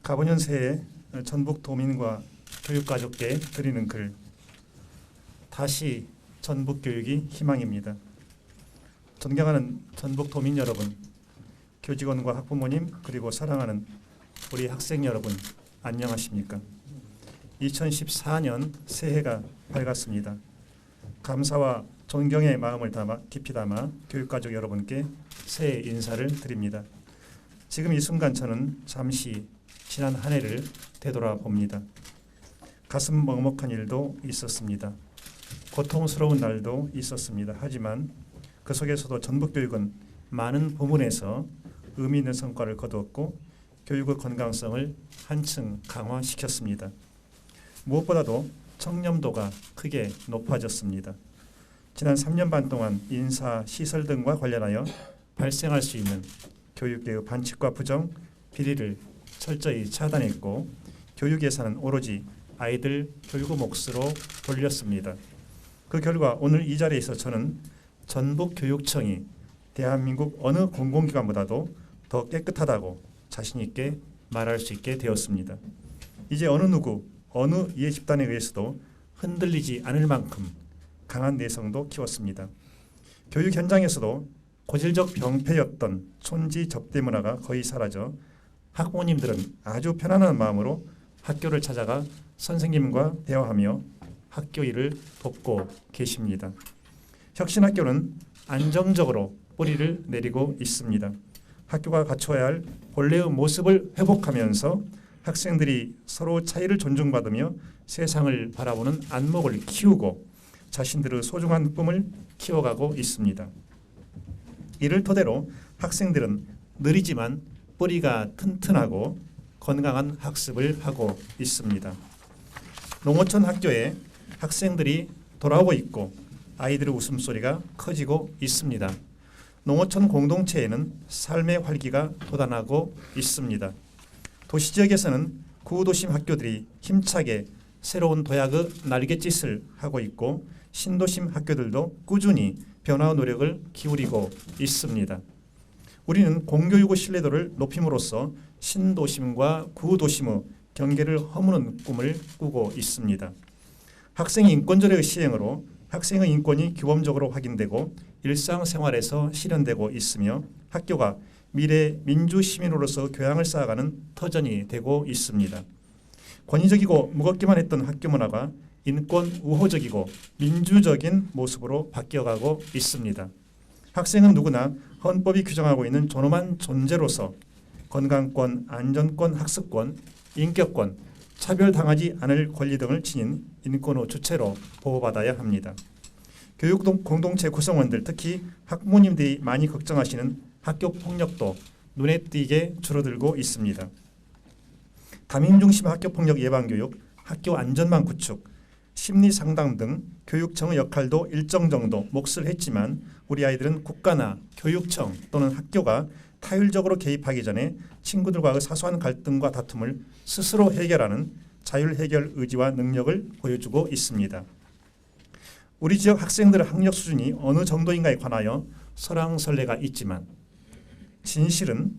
가보년 새해 전북 도민과 교육가족께 드리는 글, 다시 전북 교육이 희망입니다. 존경하는 전북 도민 여러분, 교직원과 학부모님, 그리고 사랑하는 우리 학생 여러분, 안녕하십니까? 2014년 새해가 밝았습니다. 감사와 존경의 마음을 깊이 담아 교육가족 여러분께 새해 인사를 드립니다. 지금 이 순간 저는 잠시 지난 한 해를 되돌아봅니다. 가슴 먹먹한 일도 있었습니다. 고통스러운 날도 있었습니다. 하지만 그 속에서도 전북교육은 많은 부분에서 의미 있는 성과를 거두었고 교육의 건강성을 한층 강화시켰습니다. 무엇보다도 청렴도가 크게 높아졌습니다. 지난 3년 반 동안 인사, 시설 등과 관련하여 발생할 수 있는 교육계의 반칙과 부정, 비리를 철저히 차단했고 교육 예산은 오로지 아이들 교육의 몫으로 돌렸습니다. 그 결과 오늘 이 자리에서 저는 전북교육청이 대한민국 어느 공공기관보다도 더 깨끗하다고 자신 있게 말할 수 있게 되었습니다. 이제 어느 누구, 어느 이해 집단에 의해서도 흔들리지 않을 만큼 강한 내성도 키웠습니다. 교육 현장에서도 고질적 병폐였던 촌지 접대 문화가 거의 사라져 학부모님들은 아주 편안한 마음으로 학교를 찾아가 선생님과 대화하며 학교 일을 돕고 계십니다. 혁신학교는 안정적으로 뿌리를 내리고 있습니다. 학교가 갖춰야 할 본래의 모습을 회복하면서 학생들이 서로 차이를 존중받으며 세상을 바라보는 안목을 키우고 자신들의 소중한 꿈을 키워가고 있습니다. 이를 토대로 학생들은 느리지만 뿌리가 튼튼하고 건강한 학습을 하고 있습니다. 농어촌 학교에 학생들이 돌아오고 있고 아이들의 웃음소리가 커지고 있습니다. 농어촌 공동체에는 삶의 활기가 돋아나고 있습니다. 도시지역에서는 구도심 학교들이 힘차게 새로운 도약의 날갯짓을 하고 있고 신도심 학교들도 꾸준히 변화 노력을 기울이고 있습니다. 우리는 공교육의 신뢰도를 높임으로써 신도심과 구도심의 경계를 허무는 꿈을 꾸고 있습니다. 학생 인권조례의 시행으로 학생의 인권이 규범적으로 확인되고 일상생활에서 실현되고 있으며 학교가 미래 민주시민으로서 교양을 쌓아가는 터전이 되고 있습니다. 권위적이고 무겁기만 했던 학교 문화가 인권 우호적이고 민주적인 모습으로 바뀌어가고 있습니다. 학생은 누구나 헌법이 규정하고 있는 존엄한 존재로서 건강권, 안전권, 학습권, 인격권, 차별당하지 않을 권리 등을 지닌 인권의 주체로 보호받아야 합니다. 교육 공동체 구성원들, 특히 학부모님들이 많이 걱정하시는 학교 폭력도 눈에 띄게 줄어들고 있습니다. 담임 중심 학교 폭력 예방 교육, 학교 안전망 구축, 심리 상담 등 교육청의 역할도 일정 정도 몫을 했지만 우리 아이들은 국가나 교육청 또는 학교가 타율적으로 개입하기 전에 친구들과의 사소한 갈등과 다툼을 스스로 해결하는 자율 해결 의지와 능력을 보여주고 있습니다. 우리 지역 학생들의 학력 수준이 어느 정도인가에 관하여 설왕설래가 있지만 진실은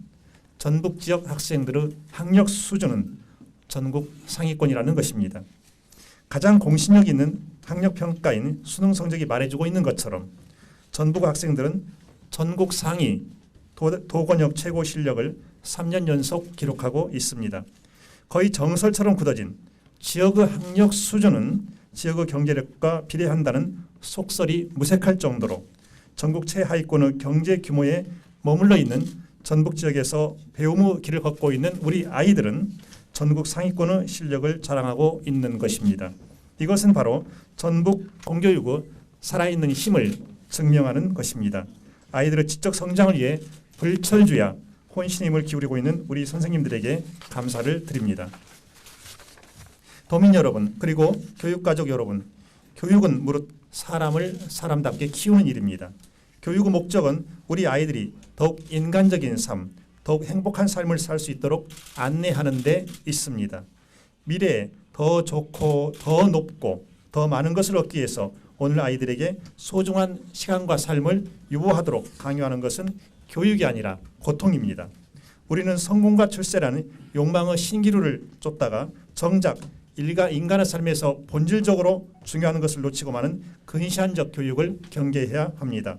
전북 지역 학생들의 학력 수준은 전국 상위권이라는 것입니다. 가장 공신력 있는 학력 평가인 수능 성적이 말해주고 있는 것처럼 전북 학생들은 전국 상위 도권역 최고 실력을 3년 연속 기록하고 있습니다. 거의 정설처럼 굳어진 지역의 학력 수준은 지역의 경제력과 비례한다는 속설이 무색할 정도로 전국 최하위권의 경제 규모에 머물러 있는 전북 지역에서 배움의 길을 걷고 있는 우리 아이들은 전국 상위권의 실력을 자랑하고 있는 것입니다. 이것은 바로 전북 공교육의 살아있는 힘을 증명하는 것입니다. 아이들의 지적 성장을 위해 불철주야 혼신의 힘을 기울이고 있는 우리 선생님들에게 감사를 드립니다. 도민 여러분, 그리고 교육가족 여러분, 교육은 무릇 사람을 사람답게 키우는 일입니다. 교육의 목적은 우리 아이들이 더욱 인간적인 삶, 더욱 행복한 삶을 살 수 있도록 안내하는 데 있습니다. 미래에 더 좋고 더 높고 더 많은 것을 얻기 위해서 오늘 아이들에게 소중한 시간과 삶을 유보하도록 강요하는 것은 교육이 아니라 고통입니다. 우리는 성공과 출세라는 욕망의 신기루를 쫓다가 정작 인간의 삶에서 본질적으로 중요한 것을 놓치고 마는 근시안적 교육을 경계해야 합니다.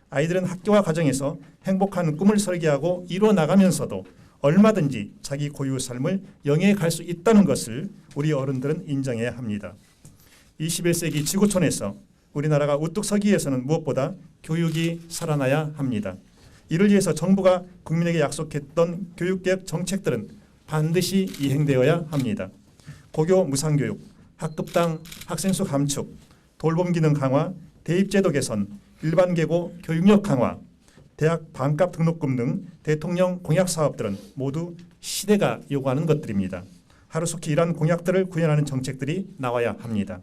아이들은 학교와 가정에서 행복한 꿈을 설계하고 이루어 나가면서도 얼마든지 자기 고유의 삶을 영위해 갈 수 있다는 것을 우리 어른들은 인정해야 합니다. 21세기 지구촌에서 우리나라가 우뚝 서기 위해서는 무엇보다 교육이 살아나야 합니다. 이를 위해서 정부가 국민에게 약속했던 교육개혁 정책들은 반드시 이행되어야 합니다. 고교 무상교육, 학급당 학생수 감축, 돌봄 기능 강화, 대입제도 개선, 일반계고 교육력 강화, 대학 반값 등록금 등 대통령 공약 사업들은 모두 시대가 요구하는 것들입니다. 하루속히 이러한 공약들을 구현하는 정책들이 나와야 합니다.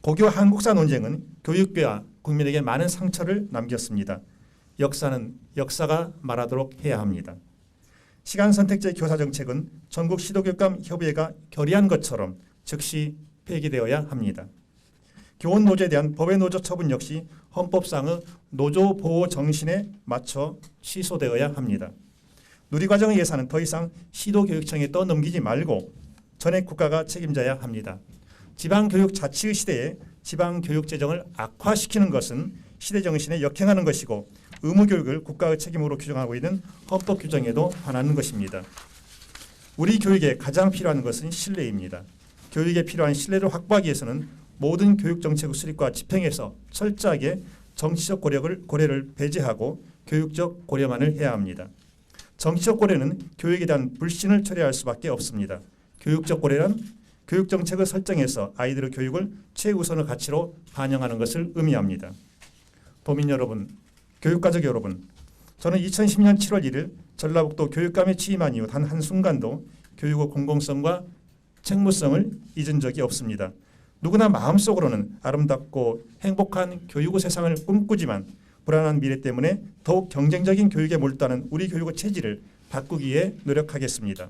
고교 한국사 논쟁은 교육계와 국민에게 많은 상처를 남겼습니다. 역사는 역사가 말하도록 해야 합니다. 시간선택제 교사정책은 전국 시도교육감 협의회가 결의한 것처럼 즉시 폐기되어야 합니다. 교원노조에 대한 법의 노조 처분 역시 헌법상의 노조보호 정신에 맞춰 취소되어야 합니다. 누리과정의 예산은 더 이상 시도교육청에 떠넘기지 말고 전액 국가가 책임져야 합니다. 지방교육 자치의 시대에 지방교육재정을 악화시키는 것은 시대정신에 역행하는 것이고 의무교육을 국가의 책임으로 규정하고 있는 헌법 규정에도 반하는 것입니다. 우리 교육에 가장 필요한 것은 신뢰입니다. 교육에 필요한 신뢰를 확보하기 위해서는 모든 교육정책의 수립과 집행에서 철저하게 정치적 고려를 배제하고 교육적 고려만을 해야 합니다. 정치적 고려는 교육에 대한 불신을 초래할 수밖에 없습니다. 교육적 고려란 교육정책을 설정해서 아이들의 교육을 최우선의 가치로 반영하는 것을 의미합니다. 도민 여러분, 교육가족 여러분, 저는 2010년 7월 1일 전라북도 교육감에 취임한 이후 단 한순간도 교육의 공공성과 책무성을 잊은 적이 없습니다. 누구나 마음속으로는 아름답고 행복한 교육의 세상을 꿈꾸지만 불안한 미래 때문에 더욱 경쟁적인 교육에 몰두하는 우리 교육의 체질을 바꾸기 위해 노력하겠습니다.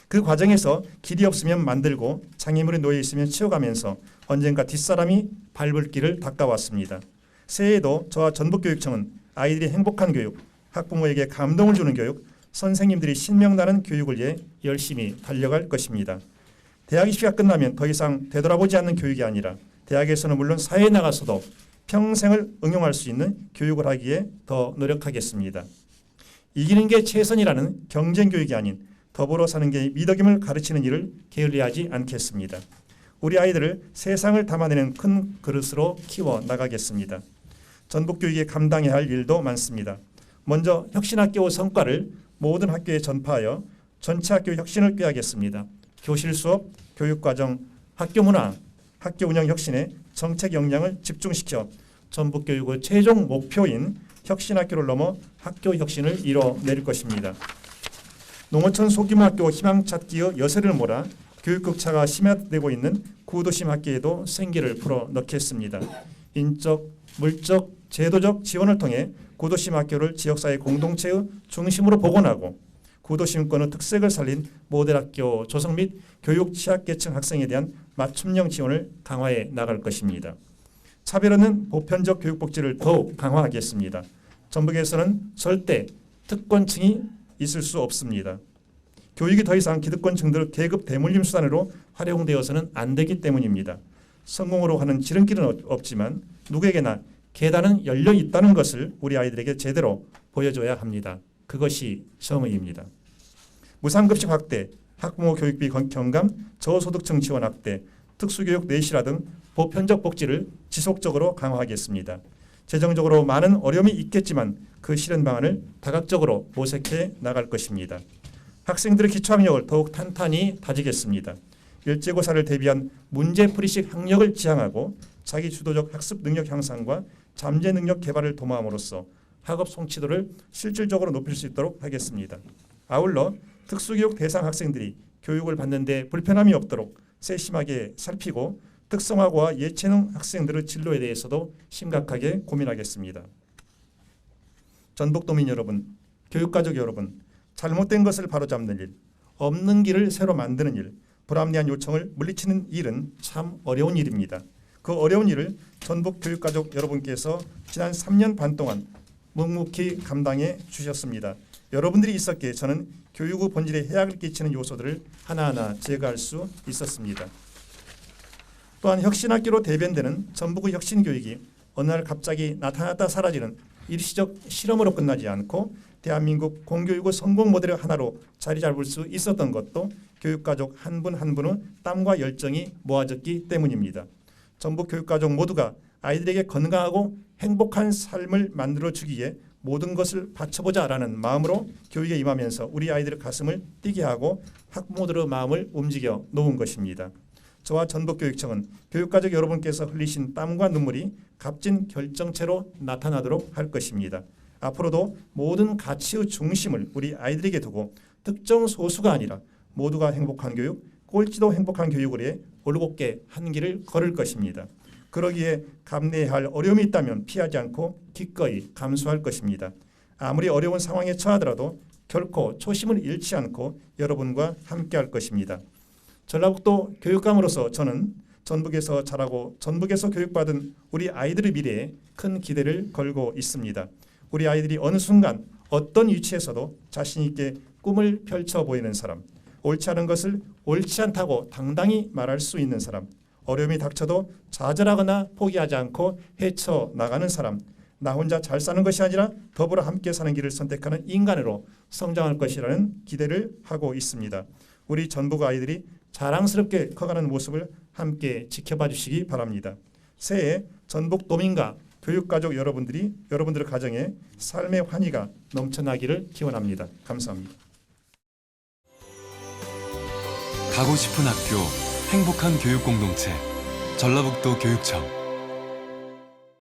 그 과정에서 길이 없으면 만들고 장애물에 놓여 있으면 치워가면서 언젠가 뒷사람이 밟을 길을 닦아왔습니다. 새해에도 저와 전북교육청은 아이들이 행복한 교육, 학부모에게 감동을 주는 교육, 선생님들이 신명나는 교육을 위해 열심히 달려갈 것입니다. 대학 입시가 끝나면 더 이상 되돌아보지 않는 교육이 아니라 대학에서는 물론 사회에 나가서도 평생을 응용할 수 있는 교육을 하기에 더 노력하겠습니다. 이기는 게 최선이라는 경쟁교육이 아닌 더불어 사는 게 미덕임을 가르치는 일을 게을리하지 않겠습니다. 우리 아이들을 세상을 담아내는 큰 그릇으로 키워 나가겠습니다. 전북교육이 감당해야 할 일도 많습니다. 먼저 혁신학교 성과를 모든 학교에 전파하여 전체 학교 혁신을 꾀하겠습니다. 교실 수업, 교육과정, 학교 문화, 학교 운영 혁신에 정책 역량을 집중시켜 전북교육의 최종 목표인 혁신학교를 넘어 학교 혁신을 이뤄낼 것입니다. 농어촌 소규모 학교 희망찾기의 여세를 몰아 교육격차가 심화되고 있는 구도심 학교에도 생기를 불어넣겠습니다. 인적, 물적, 제도적 지원을 통해 구도심 학교를 지역사회 공동체의 중심으로 복원하고 구도심권의 특색을 살린 모델학교 조성 및 교육 취약계층 학생에 대한 맞춤형 지원을 강화해 나갈 것입니다. 차별 없는 보편적 교육복지를 더욱 강화하겠습니다. 전북에서는 절대 특권층이 있을 수 없습니다. 교육이 더 이상 기득권층들의 계급 대물림 수단으로 활용되어서는 안 되기 때문입니다. 성공으로 가는 지름길은 없지만 누구에게나 계단은 열려 있다는 것을 우리 아이들에게 제대로 보여줘야 합니다. 그것이 정의입니다. 무상급식 확대, 학부모 교육비 경감, 저소득층 지원 확대, 특수교육 내실화 등 보편적 복지를 지속적으로 강화하겠습니다. 재정적으로 많은 어려움이 있겠지만 그 실현 방안을 다각적으로 모색해 나갈 것입니다. 학생들의 기초학력을 더욱 탄탄히 다지겠습니다. 일제고사를 대비한 문제풀이식 학력을 지향하고 자기주도적 학습 능력 향상과 잠재 능력 개발을 도모함으로써 학업 성취도를 실질적으로 높일 수 있도록 하겠습니다. 아울러 특수교육 대상 학생들이 교육을 받는 데 불편함이 없도록 세심하게 살피고 특성화고와 예체능 학생들의 진로에 대해서도 심각하게 고민하겠습니다. 전북도민 여러분, 교육가족 여러분, 잘못된 것을 바로잡는 일, 없는 길을 새로 만드는 일, 불합리한 요청을 물리치는 일은 참 어려운 일입니다. 그 어려운 일을 전북 교육가족 여러분께서 지난 3년 반 동안 묵묵히 감당해 주셨습니다. 여러분들이 있었기에 저는 교육의 본질에 해악을 끼치는 요소들을 하나하나 제거할 수 있었습니다. 또한 혁신학교로 대변되는 전북의 혁신교육이 어느 날 갑자기 나타났다 사라지는 일시적 실험으로 끝나지 않고 대한민국 공교육의 성공 모델의 하나로 자리 잡을 수 있었던 것도 교육가족 한 분 한 분의 땀과 열정이 모아졌기 때문입니다. 전북 교육가족 모두가 아이들에게 건강하고 행복한 삶을 만들어주기에 모든 것을 바쳐보자라는 마음으로 교육에 임하면서 우리 아이들의 가슴을 뛰게 하고 학부모들의 마음을 움직여 놓은 것입니다. 저와 전북교육청은 교육가족 여러분께서 흘리신 땀과 눈물이 값진 결정체로 나타나도록 할 것입니다. 앞으로도 모든 가치의 중심을 우리 아이들에게 두고 특정 소수가 아니라 모두가 행복한 교육, 꼴찌도 행복한 교육을 위해 올곧게 한 길을 걸을 것입니다. 그러기에 감내해야 할 어려움이 있다면 피하지 않고 기꺼이 감수할 것입니다. 아무리 어려운 상황에 처하더라도 결코 초심을 잃지 않고 여러분과 함께할 것입니다. 전라북도 교육감으로서 저는 전북에서 자라고 전북에서 교육받은 우리 아이들의 미래에 큰 기대를 걸고 있습니다. 우리 아이들이 어느 순간 어떤 위치에서도 자신 있게 꿈을 펼쳐 보이는 사람, 옳지 않은 것을 옳지 않다고 당당히 말할 수 있는 사람, 어려움이 닥쳐도 좌절하거나 포기하지 않고 헤쳐나가는 사람, 나 혼자 잘 사는 것이 아니라 더불어 함께 사는 길을 선택하는 인간으로 성장할 것이라는 기대를 하고 있습니다. 우리 전북 아이들이 자랑스럽게 커가는 모습을 함께 지켜봐 주시기 바랍니다. 새해 전북 도민과 교육가족 여러분들의 가정에 삶의 환희가 넘쳐나기를 기원합니다. 감사합니다. 가고 싶은 학교, 행복한 교육 공동체, 전라북도 교육청.